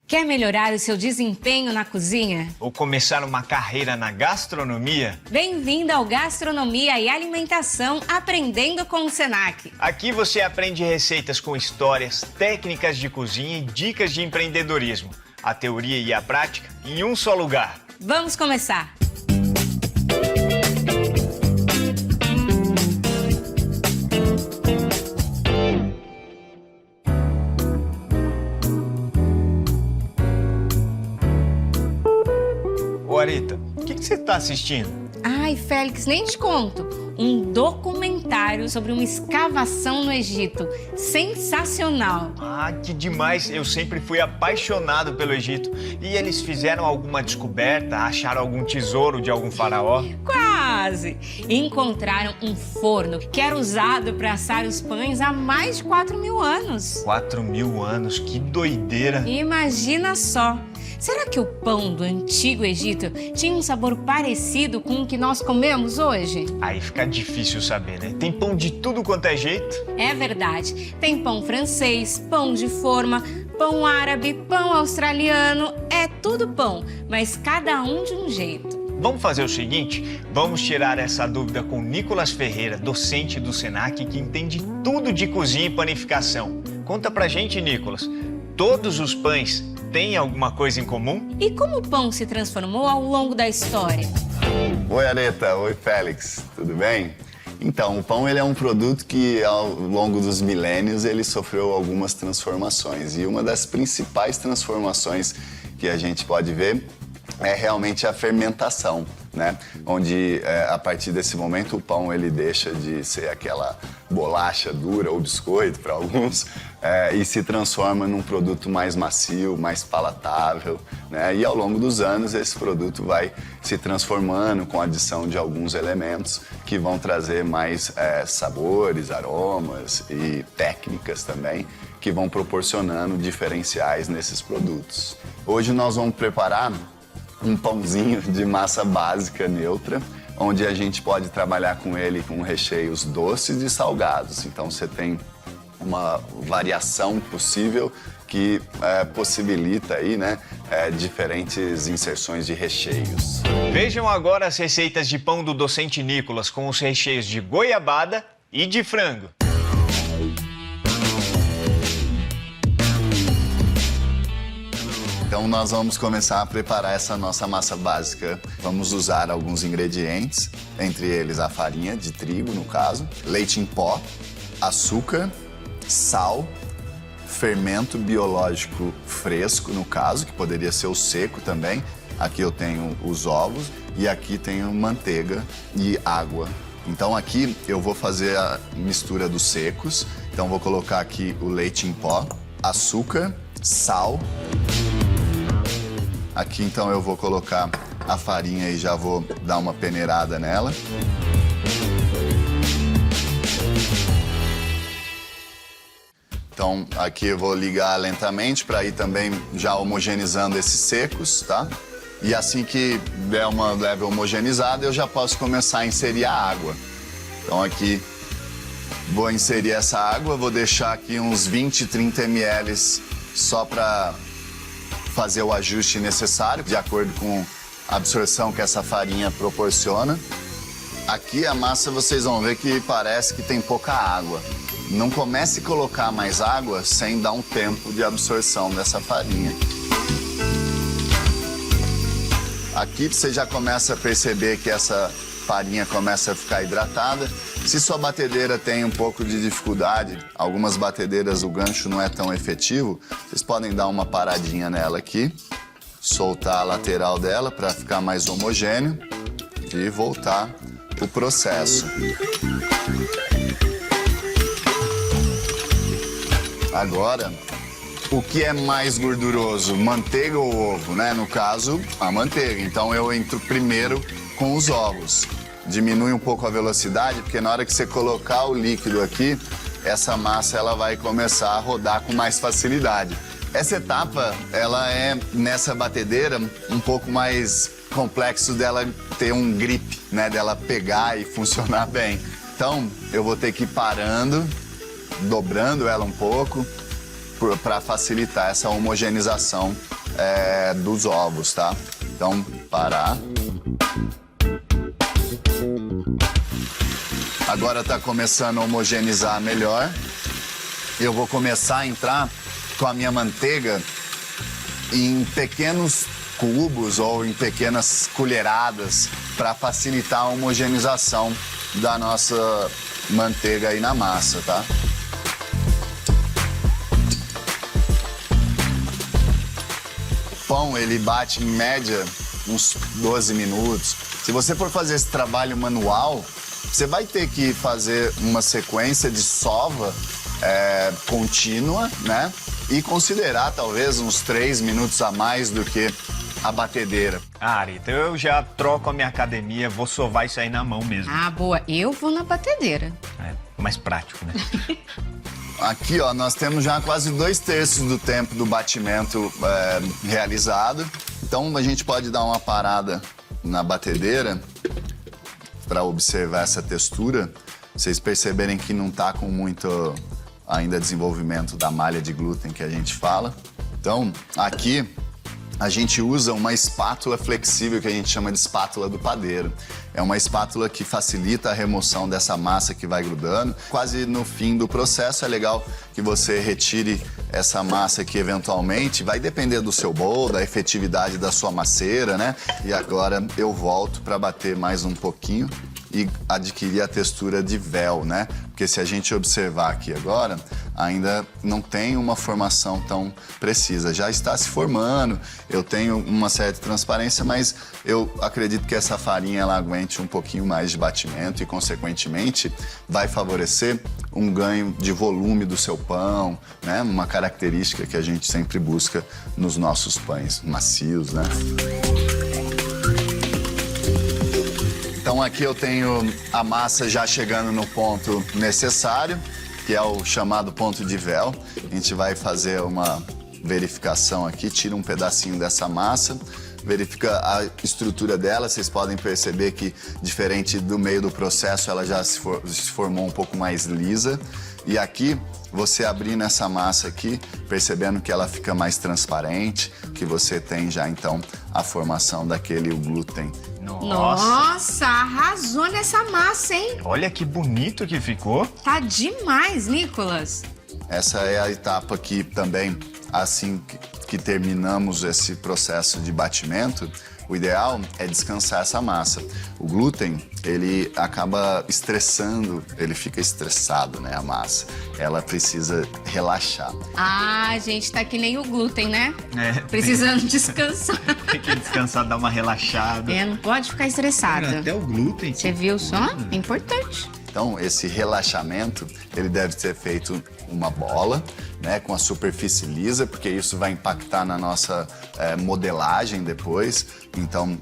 Quer melhorar o seu desempenho na cozinha? Ou começar uma carreira na gastronomia? Bem-vindo ao Gastronomia e Alimentação Aprendendo com o Senac. Aqui você aprende receitas com histórias, técnicas de cozinha e dicas de empreendedorismo. A teoria e a prática em um só lugar. Vamos começar! Ô Arita, o que você está assistindo? Ai, Félix, nem te conto. Um documentário sobre uma escavação no Egito. Sensacional! Ah, que demais! Eu sempre fui apaixonado pelo Egito. E eles fizeram alguma descoberta? Acharam algum tesouro de algum faraó? Quase! Encontraram um forno que era usado para assar os pães há mais de 4.000 anos. 4.000 anos, que doideira! Imagina só! Será que o pão do antigo Egito tinha um sabor parecido com o que nós comemos hoje? Aí fica difícil saber, né? Tem pão de tudo quanto é jeito. É verdade. Tem pão francês, pão de forma, pão árabe, pão australiano. É tudo pão, mas cada um de um jeito. Vamos fazer o seguinte? Vamos tirar essa dúvida com Nicolas Ferreira, docente do Senac, que entende tudo de cozinha e panificação. Conta pra gente, Nicolas. Todos os pães têm alguma coisa em comum? E como o pão se transformou ao longo da história? Oi, Areta. Oi, Félix. Tudo bem? Então, o pão ele é um produto que, ao longo dos milênios, ele sofreu algumas transformações. E uma das principais transformações que a gente pode ver é realmente a fermentação, né? Onde, a partir desse momento, o pão ele deixa de ser aquela bolacha dura ou biscoito para alguns e se transforma num produto mais macio, mais palatável, né? E ao longo dos anos esse produto vai se transformando com a adição de alguns elementos que vão trazer mais sabores, aromas e técnicas também que vão proporcionando diferenciais nesses produtos. Hoje nós vamos preparar um pãozinho de massa básica neutra, onde a gente pode trabalhar com ele com recheios doces e salgados. Então você tem uma variação possível que possibilita aí, né, diferentes inserções de recheios. Vejam agora as receitas de pão do docente Nicolas com os recheios de goiabada e de frango. Então nós vamos começar a preparar essa nossa massa básica. Vamos usar alguns ingredientes, entre eles a farinha de trigo, no caso, leite em pó, açúcar, sal, fermento biológico fresco, no caso, que poderia ser o seco também. Aqui eu tenho os ovos e aqui tenho manteiga e água. Então aqui eu vou fazer a mistura dos secos. Então vou colocar aqui o leite em pó, açúcar, sal. Aqui, então, eu vou colocar a farinha e já vou dar uma peneirada nela. Então, aqui eu vou ligar lentamente para ir também já homogeneizando esses secos, tá? E assim que der uma leve homogeneizada, eu já posso começar a inserir a água. Então, aqui vou inserir essa água, vou deixar aqui uns 20, 30 ml só para fazer o ajuste necessário, de acordo com a absorção que essa farinha proporciona. Aqui a massa vocês vão ver que parece que tem pouca água. Não comece a colocar mais água sem dar um tempo de absorção dessa farinha. Aqui você já começa a perceber que essa farinha começa a ficar hidratada. Se sua batedeira tem um pouco de dificuldade, algumas batedeiras o gancho não é tão efetivo, vocês podem dar uma paradinha nela aqui, soltar a lateral dela para ficar mais homogêneo e voltar o processo. Agora, o que é mais gorduroso, manteiga ou ovo, né? No caso, a manteiga. Então eu entro primeiro com os ovos. Diminui um pouco a velocidade, porque na hora que você colocar o líquido aqui, essa massa ela vai começar a rodar com mais facilidade. Essa etapa, ela é, nessa batedeira, um pouco mais complexo dela ter um grip, né? Dela pegar e funcionar bem. Então, eu vou ter que ir parando, dobrando ela um pouco, para facilitar essa homogeneização dos ovos, tá? Então, parar. Agora tá começando a homogeneizar melhor. Eu vou começar a entrar com a minha manteiga em pequenos cubos ou em pequenas colheradas para facilitar a homogeneização da nossa manteiga aí na massa, tá? O pão, ele bate em média uns 12 minutos. Se você for fazer esse trabalho manual, você vai ter que fazer uma sequência de sova contínua, né? E considerar talvez uns 3 minutos a mais do que a batedeira. Então eu já troco a minha academia, vou sovar isso aí na mão mesmo. Ah, boa. Eu vou na batedeira. É mais prático, né? Aqui, ó, nós temos já quase 2/3 do tempo do batimento realizado. Então a gente pode dar uma parada na batedeira para observar essa textura. Vocês perceberem que não tá com muito ainda desenvolvimento da malha de glúten que a gente fala. Então, aqui a gente usa uma espátula flexível que a gente chama de espátula do padeiro. É uma espátula que facilita a remoção dessa massa que vai grudando. Quase no fim do processo é legal que você retire essa massa aqui eventualmente. Vai depender do seu bowl, da efetividade da sua maceira, né? E agora eu volto para bater mais um pouquinho e adquirir a textura de véu, né? Porque se a gente observar aqui agora, ainda não tem uma formação tão precisa. Já está se formando, eu tenho uma certa transparência, mas eu acredito que essa farinha ela aguente um pouquinho mais de batimento e, consequentemente, vai favorecer um ganho de volume do seu pão, né? Uma característica que a gente sempre busca nos nossos pães macios, né? Então aqui eu tenho a massa já chegando no ponto necessário, que é o chamado ponto de véu. A gente vai fazer uma verificação aqui, tira um pedacinho dessa massa, verifica a estrutura dela. Vocês podem perceber que, diferente do meio do processo, ela já se formou um pouco mais lisa. E aqui, você abrindo essa massa aqui, percebendo que ela fica mais transparente, que você tem já, então, a formação daquele glúten. Nossa, arrasou nessa massa, hein? Olha que bonito que ficou. Tá demais, Nicolas. Essa é a etapa que também, assim que terminamos esse processo de batimento, o ideal é descansar essa massa. O glúten, ele acaba estressando, ele fica estressado, né, a massa. Ela precisa relaxar. Ah, gente, tá que nem o glúten, né? Tem Precisando descansar. que descansar, dar uma relaxada. Não pode ficar estressada. Até o glúten. Você viu só? É importante. Então, esse relaxamento, ele deve ser feito uma bola, né, com a superfície lisa, porque isso vai impactar na nossa modelagem depois. Então,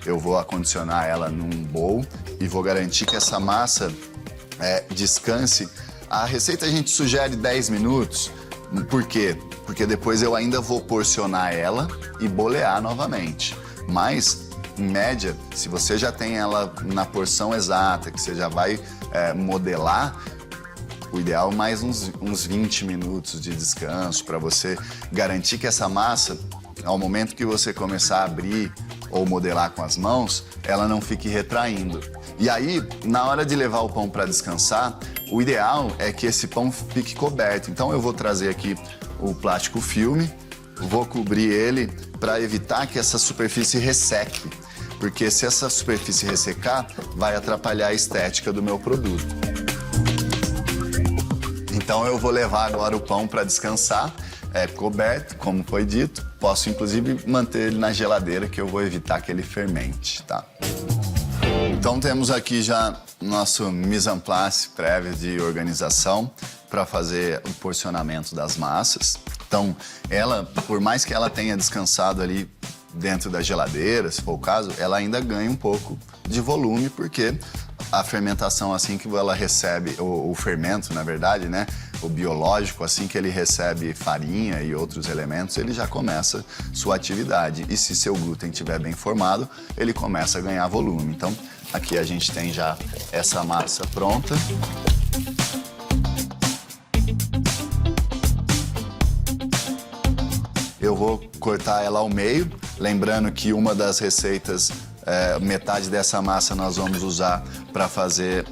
eu vou acondicionar ela num bowl e vou garantir que essa massa descanse. A receita a gente sugere 10 minutos. Por quê? Porque depois eu ainda vou porcionar ela e bolear novamente. Mas, em média, se você já tem ela na porção exata, que você já vai modelar, o ideal é mais uns 20 minutos de descanso para você garantir que essa massa, ao momento que você começar a abrir ou modelar com as mãos, ela não fique retraindo. E aí, na hora de levar o pão para descansar, o ideal é que esse pão fique coberto. Então eu vou trazer aqui o plástico filme, vou cobrir ele para evitar que essa superfície resseque. Porque se essa superfície ressecar, vai atrapalhar a estética do meu produto. Então eu vou levar agora o pão para descansar, coberto, como foi dito. Posso inclusive manter ele na geladeira, que eu vou evitar que ele fermente, tá? Então temos aqui já nosso mise en place prévio de organização para fazer o porcionamento das massas. Então ela, por mais que ela tenha descansado ali dentro da geladeira, se for o caso, ela ainda ganha um pouco de volume, porque a fermentação, assim que ela recebe, o fermento, na verdade, né? O biológico, assim que ele recebe farinha e outros elementos, ele já começa sua atividade. E se seu glúten estiver bem formado, ele começa a ganhar volume. Então, aqui a gente tem já essa massa pronta. eu vou cortar ela ao meio, lembrando que uma das receitas, metade dessa massa nós vamos usar para fazer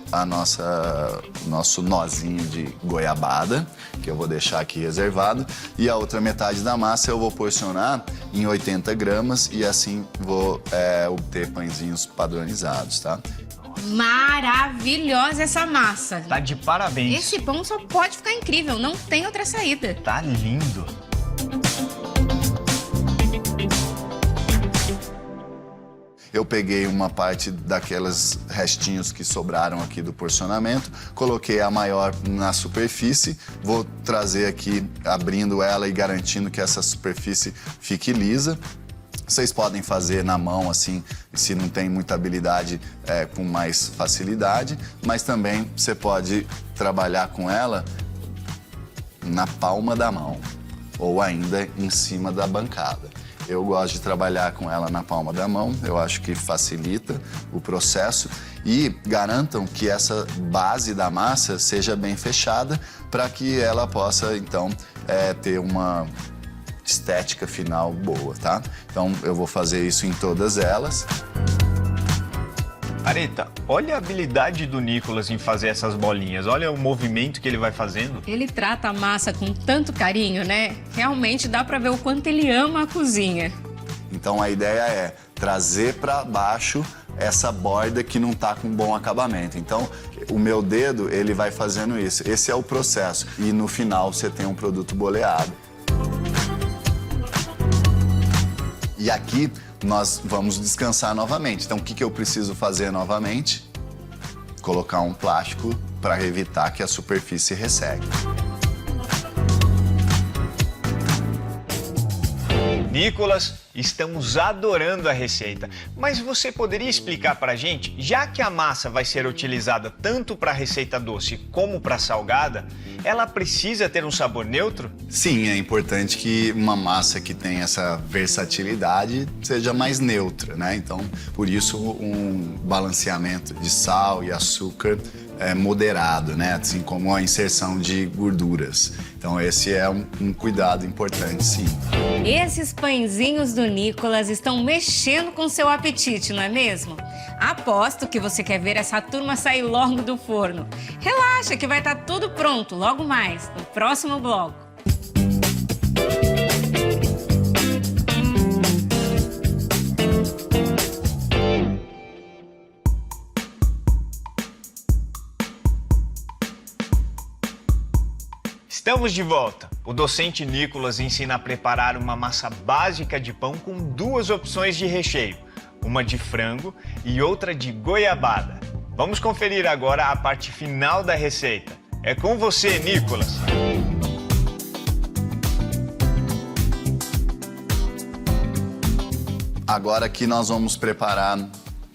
nosso nozinho de goiabada, que eu vou deixar aqui reservado, e a outra metade da massa eu vou porcionar em 80 gramas e assim vou obter pãezinhos padronizados, tá? Maravilhosa essa massa. Tá de parabéns. Esse pão só pode ficar incrível, não tem outra saída. Tá lindo. Eu peguei uma parte daqueles restinhos que sobraram aqui do porcionamento, coloquei a maior na superfície, vou trazer aqui, abrindo ela e garantindo que essa superfície fique lisa. Vocês podem fazer na mão, assim, se não tem muita habilidade, com mais facilidade, mas também você pode trabalhar com ela na palma da mão ou ainda em cima da bancada. Eu gosto de trabalhar com ela na palma da mão, eu acho que facilita o processo e garantam que essa base da massa seja bem fechada para que ela possa, então, ter uma estética final boa, tá? Então, eu vou fazer isso em todas elas. Areta, olha a habilidade do Nicolas em fazer essas bolinhas. Olha o movimento que ele vai fazendo. Ele trata a massa com tanto carinho, né? Realmente dá pra ver o quanto ele ama a cozinha. Então a ideia é trazer para baixo essa borda que não tá com bom acabamento. Então o meu dedo, ele vai fazendo isso. Esse é o processo. E no final você tem um produto boleado. E aqui nós vamos descansar novamente. Então, o que eu preciso fazer novamente? Colocar um plástico para evitar que a superfície resseque. Nicolas, estamos adorando a receita, mas você poderia explicar para a gente, já que a massa vai ser utilizada tanto para a receita doce como para a salgada, ela precisa ter um sabor neutro? Sim, é importante que uma massa que tem essa versatilidade seja mais neutra, né? Então, por isso, um balanceamento de sal e açúcar moderado, né? Assim como a inserção de gorduras. Então, esse é um cuidado importante, sim. Esses pãezinhos do Nicolas estão mexendo com seu apetite, não é mesmo? Aposto que você quer ver essa turma sair logo do forno. Relaxa que vai estar tudo pronto logo mais, no próximo bloco. Estamos de volta. O docente Nicolas ensina a preparar uma massa básica de pão com duas opções de recheio, uma de frango e outra de goiabada. Vamos conferir agora a parte final da receita. É com você, Nicolas. Agora aqui nós vamos preparar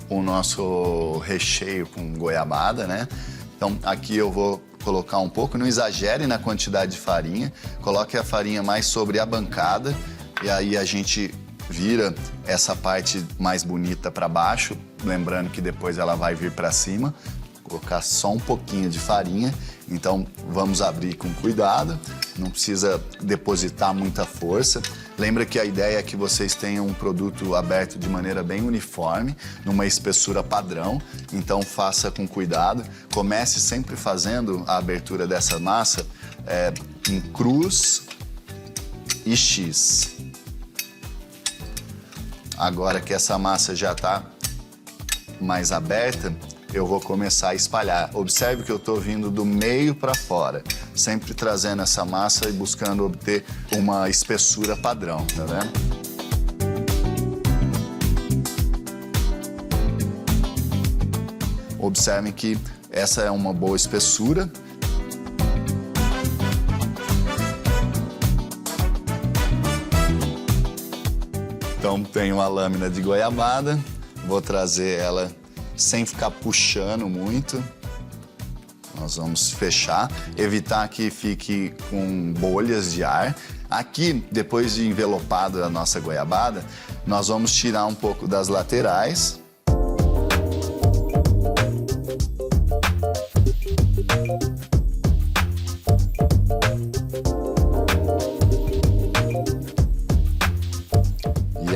o nosso recheio com goiabada, né? Então aqui eu vou colocar um pouco, não exagere na quantidade de farinha, coloque a farinha mais sobre a bancada e aí a gente vira essa parte mais bonita para baixo, lembrando que depois ela vai vir para cima, colocar só um pouquinho de farinha, então vamos abrir com cuidado, não precisa depositar muita força. Lembra que a ideia é que vocês tenham um produto aberto de maneira bem uniforme, numa espessura padrão, então faça com cuidado. Comece sempre fazendo a abertura dessa massa em cruz e X. Agora que essa massa já está mais aberta, eu vou começar a espalhar. Observe que eu estou vindo do meio para fora, sempre trazendo essa massa e buscando obter uma espessura padrão, tá vendo? Observem que essa é uma boa espessura. Então, tenho a lâmina de goiabada, vou trazer ela sem ficar puxando muito. Nós vamos fechar, evitar que fique com bolhas de ar. Aqui, depois de envelopado a nossa goiabada, nós vamos tirar um pouco das laterais.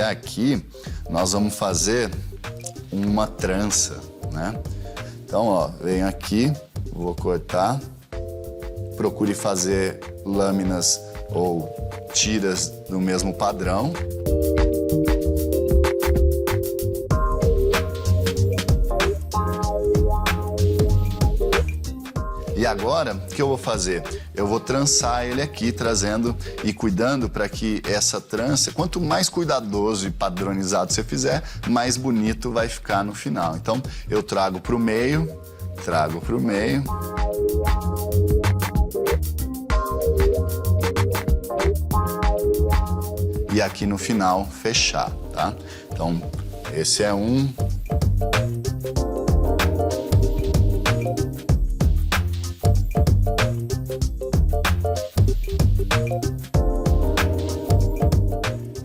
aqui nós vamos fazer uma trança, né? Então, ó, venho aqui, vou cortar. Procure fazer lâminas ou tiras do mesmo padrão. E agora, o que eu vou fazer? Eu vou trançar ele aqui, trazendo e cuidando para que essa trança, quanto mais cuidadoso e padronizado você fizer, mais bonito vai ficar no final. Então, eu trago para o meio, e aqui no final fechar, tá? Então, esse é um.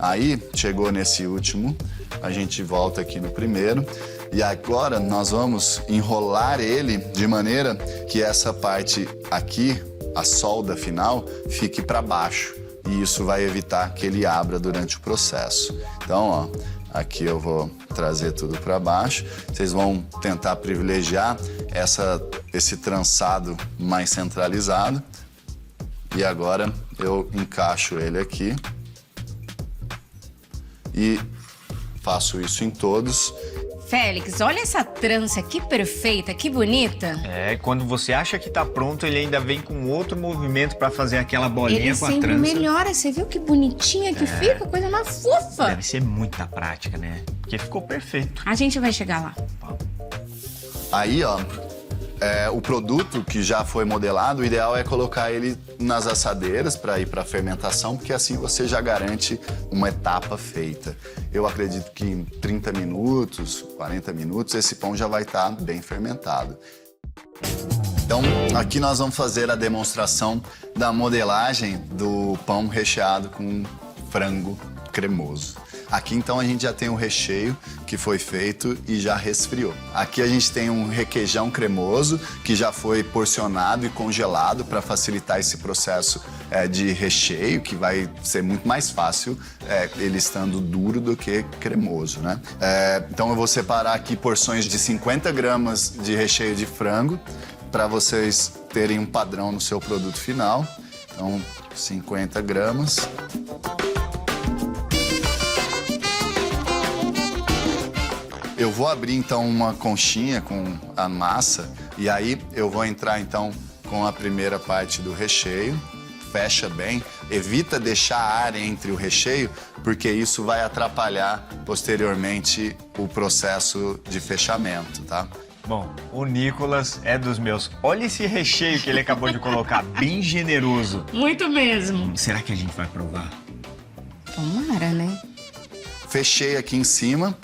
Aí, chegou nesse último, a gente volta aqui no primeiro. E agora nós vamos enrolar ele de maneira que essa parte aqui, a solda final, fique para baixo. E isso vai evitar que ele abra durante o processo. Então, ó, aqui eu vou trazer tudo para baixo. Vocês vão tentar privilegiar esse trançado mais centralizado. E agora eu encaixo ele aqui. E faço isso em todos. Félix, olha essa trança, que perfeita, que bonita. É, quando você acha que tá pronto, ele ainda vem com outro movimento para fazer aquela bolinha Ele com a sempre trança. melhora, você viu que bonitinha que fica, coisa mais fofa. Deve ser muita prática, né? Porque ficou perfeito. A gente vai chegar lá. Aí, ó, o produto que já foi modelado, o ideal é colocar ele nas assadeiras para ir para fermentação, porque assim você já garante uma etapa feita. Eu acredito que em 30 minutos, 40 minutos, esse pão já vai estar bem fermentado. Então, aqui nós vamos fazer a demonstração da modelagem do pão recheado com frango cremoso. Aqui, então, a gente já tem o recheio que foi feito e já resfriou. Aqui a gente tem um requeijão cremoso que já foi porcionado e congelado para facilitar esse processo de recheio, que vai ser muito mais fácil ele estando duro do que cremoso, né? Então, eu vou separar aqui porções de 50 gramas de recheio de frango para vocês terem um padrão no seu produto final. Então, 50 gramas. Eu vou abrir, então, uma conchinha com a massa e aí eu vou entrar, então, com a primeira parte do recheio. Fecha bem, evita deixar ar entre o recheio, porque isso vai atrapalhar, posteriormente, o processo de fechamento, tá? Bom, o Nicolas é dos meus. Olha esse recheio que ele acabou de colocar, bem generoso. Muito mesmo. Será que a gente vai provar? Tomara, né? Fechei aqui em cima.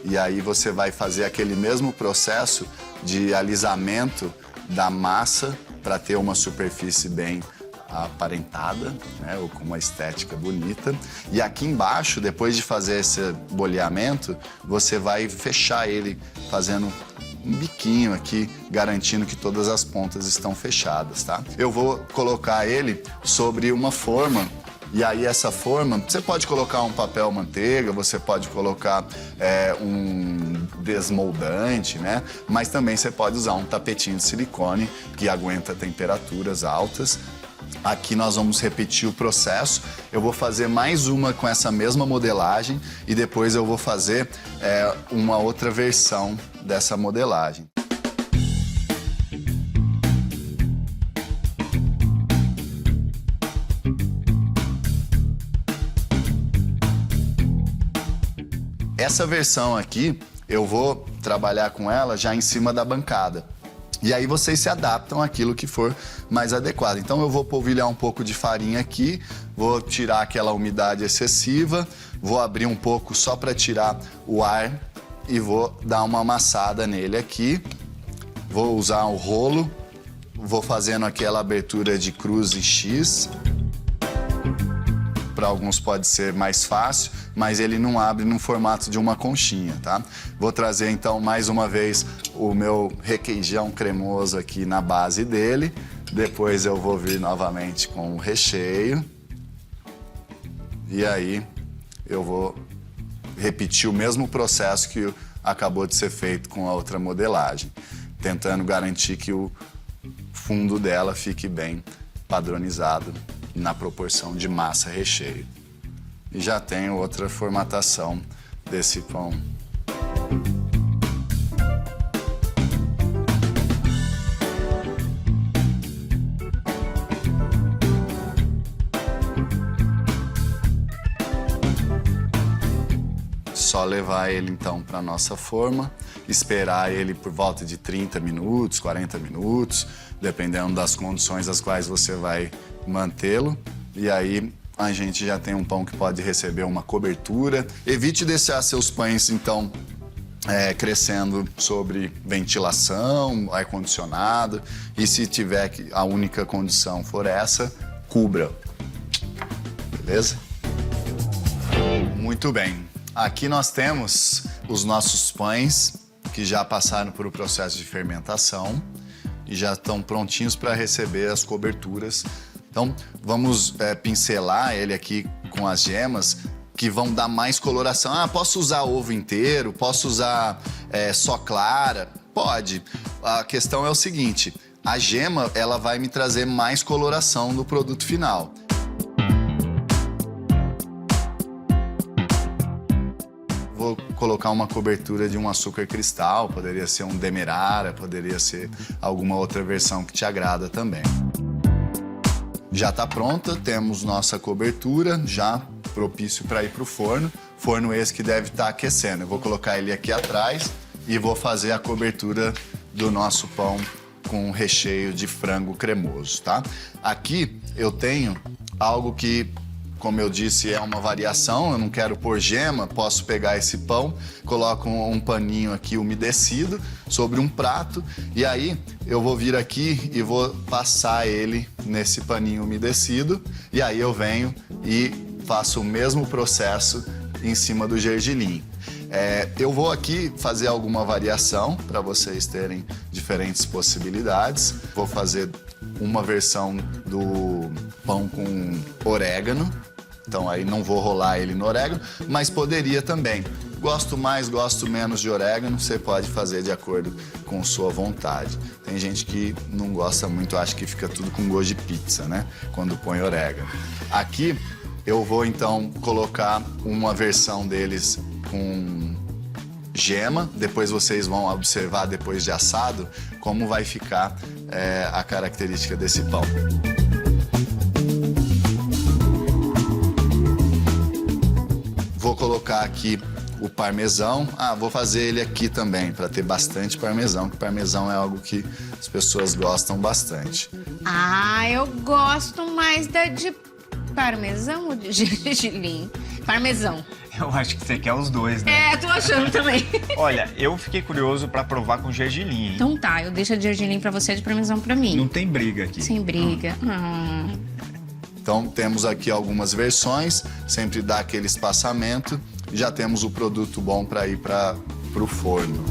E aí você vai fazer aquele mesmo processo de alisamento da massa para ter uma superfície bem aparentada, né, ou com uma estética bonita. E aqui embaixo, depois de fazer esse boleamento, você vai fechar ele fazendo um biquinho aqui, garantindo que todas as pontas estão fechadas, tá? Eu vou colocar ele sobre uma forma. E aí essa forma, você pode colocar um papel manteiga, você pode colocar um desmoldante, né? Mas também você pode usar um tapetinho de silicone que aguenta temperaturas altas. Aqui nós vamos repetir o processo. Eu vou fazer mais uma com essa mesma modelagem e depois eu vou fazer uma outra versão dessa modelagem. Essa versão aqui, eu vou trabalhar com ela já em cima da bancada. E aí vocês se adaptam àquilo que for mais adequado. Então eu vou polvilhar um pouco de farinha aqui, vou tirar aquela umidade excessiva, vou abrir um pouco só para tirar o ar e vou dar uma amassada nele aqui. Vou usar o rolo, vou fazendo aquela abertura de cruz e X. Para alguns pode ser mais fácil, mas ele não abre no formato de uma conchinha, tá? Vou trazer então mais uma vez o meu requeijão cremoso aqui na base dele. Depois eu vou vir novamente com o recheio. E aí eu vou repetir o mesmo processo que acabou de ser feito com a outra modelagem, tentando garantir que o fundo dela fique bem padronizado na proporção de massa recheio. E já tenho outra formatação desse pão. Só levar ele então para nossa forma, esperar ele por volta de 30 minutos, 40 minutos, dependendo das condições às quais você vai mantê-lo. E aí a gente já tem um pão que pode receber uma cobertura. Evite deixar seus pães então crescendo sobre ventilação, ar-condicionado. E se tiver que a única condição for essa, cubra. Beleza? Muito bem. Aqui nós temos os nossos pães que já passaram por o processo de fermentação e já estão prontinhos para receber as coberturas. Então, vamos pincelar ele aqui com as gemas que vão dar mais coloração. Ah, posso usar ovo inteiro? Posso usar só clara? Pode. A questão é o seguinte, a gema ela vai me trazer mais coloração no produto final. Vou colocar uma cobertura de um açúcar cristal, poderia ser um demerara, poderia ser alguma outra versão que te agrada também. Já está pronta, temos nossa cobertura, já propício para ir para o forno. Forno esse que deve estar aquecendo. Eu vou colocar ele aqui atrás e vou fazer a cobertura do nosso pão com recheio de frango cremoso, tá? Aqui eu tenho algo que, como eu disse, é uma variação, eu não quero pôr gema, posso pegar esse pão, coloco um paninho aqui umedecido sobre um prato e aí eu vou vir aqui e vou passar ele nesse paninho umedecido e aí eu venho e faço o mesmo processo em cima do gergelim. Eu vou aqui fazer alguma variação para vocês terem diferentes possibilidades. Vou fazer uma versão do pão com orégano. Então aí não vou rolar ele no orégano, mas poderia também. Gosto mais, gosto menos de orégano, você pode fazer de acordo com sua vontade. Tem gente que não gosta muito, acha que fica tudo com gosto de pizza, né? Quando põe orégano. Aqui eu vou então colocar uma versão deles com gema, depois vocês vão observar depois de assado como vai ficar a característica desse pão. Vou colocar aqui o parmesão. Vou fazer ele aqui também, para ter bastante parmesão, que parmesão é algo que as pessoas gostam bastante. Eu gosto mais da de parmesão ou de gergelim? Parmesão. Eu acho que você quer os dois, né? Tô achando também. Olha, eu fiquei curioso para provar com gergelim, hein? Então tá, eu deixo a de gergelim pra você e a de parmesão pra mim. Não tem briga aqui. Sem briga. Então temos aqui algumas versões, sempre dá aquele espaçamento. Já temos o produto bom para ir para o forno.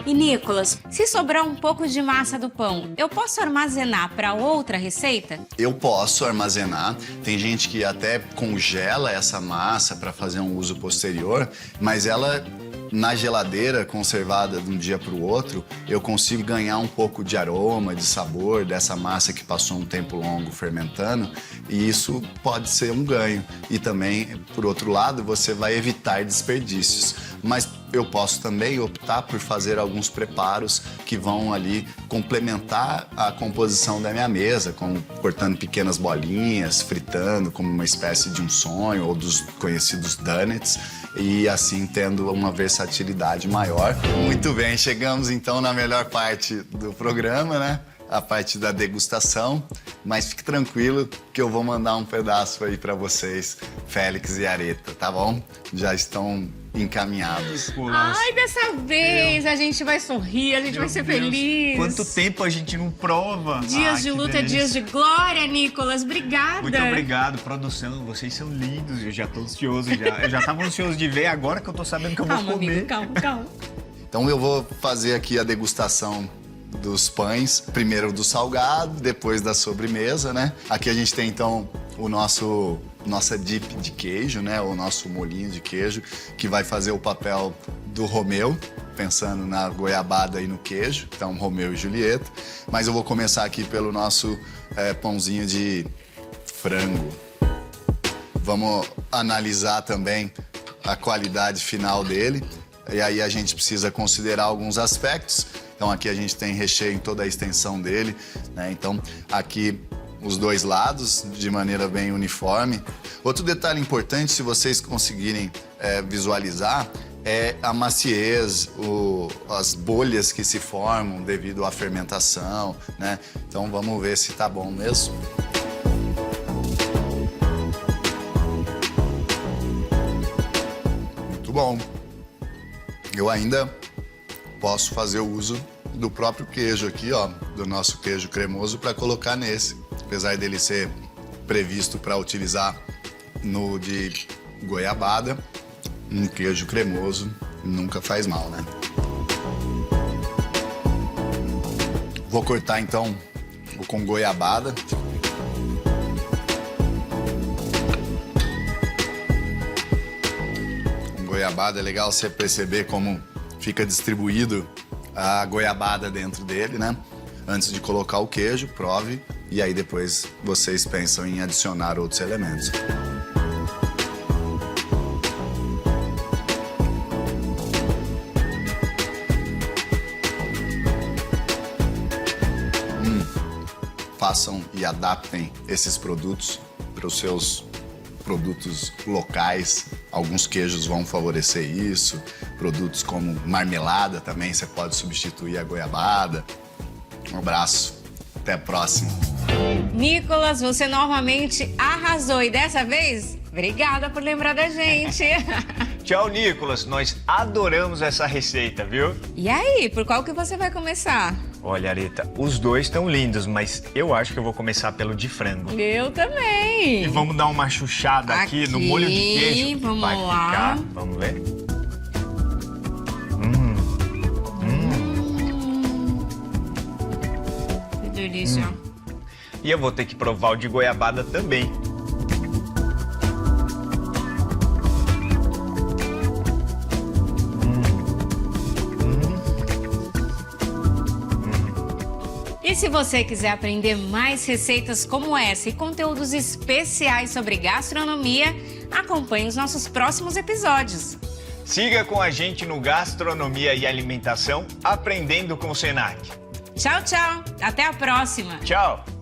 E Nicolas, se sobrar um pouco de massa do pão, eu posso armazenar para outra receita? Eu posso armazenar. Tem gente que até congela essa massa para fazer um uso posterior, mas ela na geladeira, conservada de um dia para o outro, eu consigo ganhar um pouco de aroma, de sabor dessa massa que passou um tempo longo fermentando, e isso pode ser um ganho. E também, por outro lado, você vai evitar desperdícios. Mas eu posso também optar por fazer alguns preparos que vão ali complementar a composição da minha mesa, como cortando pequenas bolinhas, fritando como uma espécie de um sonho ou dos conhecidos donuts, e assim tendo uma versatilidade maior. Muito bem, chegamos então na melhor parte do programa, né? A parte da degustação, mas fique tranquilo que eu vou mandar um pedaço aí para vocês, Félix e Areta, tá bom? Já estão encaminhados. Ai, dessa vez a gente vai sorrir, a gente vai ser feliz. Quanto tempo a gente não prova. Dias de luta, dias de glória, Nicolas. Obrigada. Muito obrigado, produção. Vocês são lindos. Eu já tô ansioso já. Eu já tava ansioso de ver, agora que eu tô sabendo que eu vou comer. Amigo, calma. Então eu vou fazer aqui a degustação dos pães, primeiro do salgado, depois da sobremesa, né? Aqui a gente tem então o nossa dip de queijo, né? O nosso molhinho de queijo, que vai fazer o papel do Romeu, pensando na goiabada e no queijo, então Romeu e Julieta. Mas eu vou começar aqui pelo nosso pãozinho de frango. Vamos analisar também a qualidade final dele. E aí a gente precisa considerar alguns aspectos. Então aqui a gente tem recheio em toda a extensão dele, né? Então aqui os dois lados de maneira bem uniforme. Outro detalhe importante, se vocês conseguirem visualizar, é a maciez, as bolhas que se formam devido à fermentação, né? Então vamos ver se tá bom mesmo. Muito bom. Eu ainda posso fazer o uso do próprio queijo aqui, ó, do nosso queijo cremoso, para colocar nesse. Apesar dele ser previsto para utilizar no de goiabada, um queijo cremoso nunca faz mal, né? Vou cortar então o com goiabada. Goiabada é legal você perceber como fica distribuído a goiabada dentro dele, né? Antes de colocar o queijo, prove e aí depois vocês pensam em adicionar outros elementos. Façam e adaptem esses produtos para os seus produtos locais. Alguns queijos vão favorecer isso. Produtos como marmelada também, você pode substituir a goiabada. Um abraço. Até a próxima. Nicolas, você novamente arrasou. E dessa vez, obrigada por lembrar da gente. Tchau, Nicolas. Nós adoramos essa receita, viu? E aí, por qual que você vai começar? Olha, Areta, os dois estão lindos, mas eu acho que eu vou começar pelo de frango. Eu também. E vamos dar uma chuchada aqui no molho de queijo. Vamos vai lá. Ficar. Vamos ver. Que delícia. E eu vou ter que provar o de goiabada também. E se você quiser aprender mais receitas como essa e conteúdos especiais sobre gastronomia, acompanhe os nossos próximos episódios. Siga com a gente no Gastronomia e Alimentação, aprendendo com o Senac. Tchau, tchau. Até a próxima. Tchau!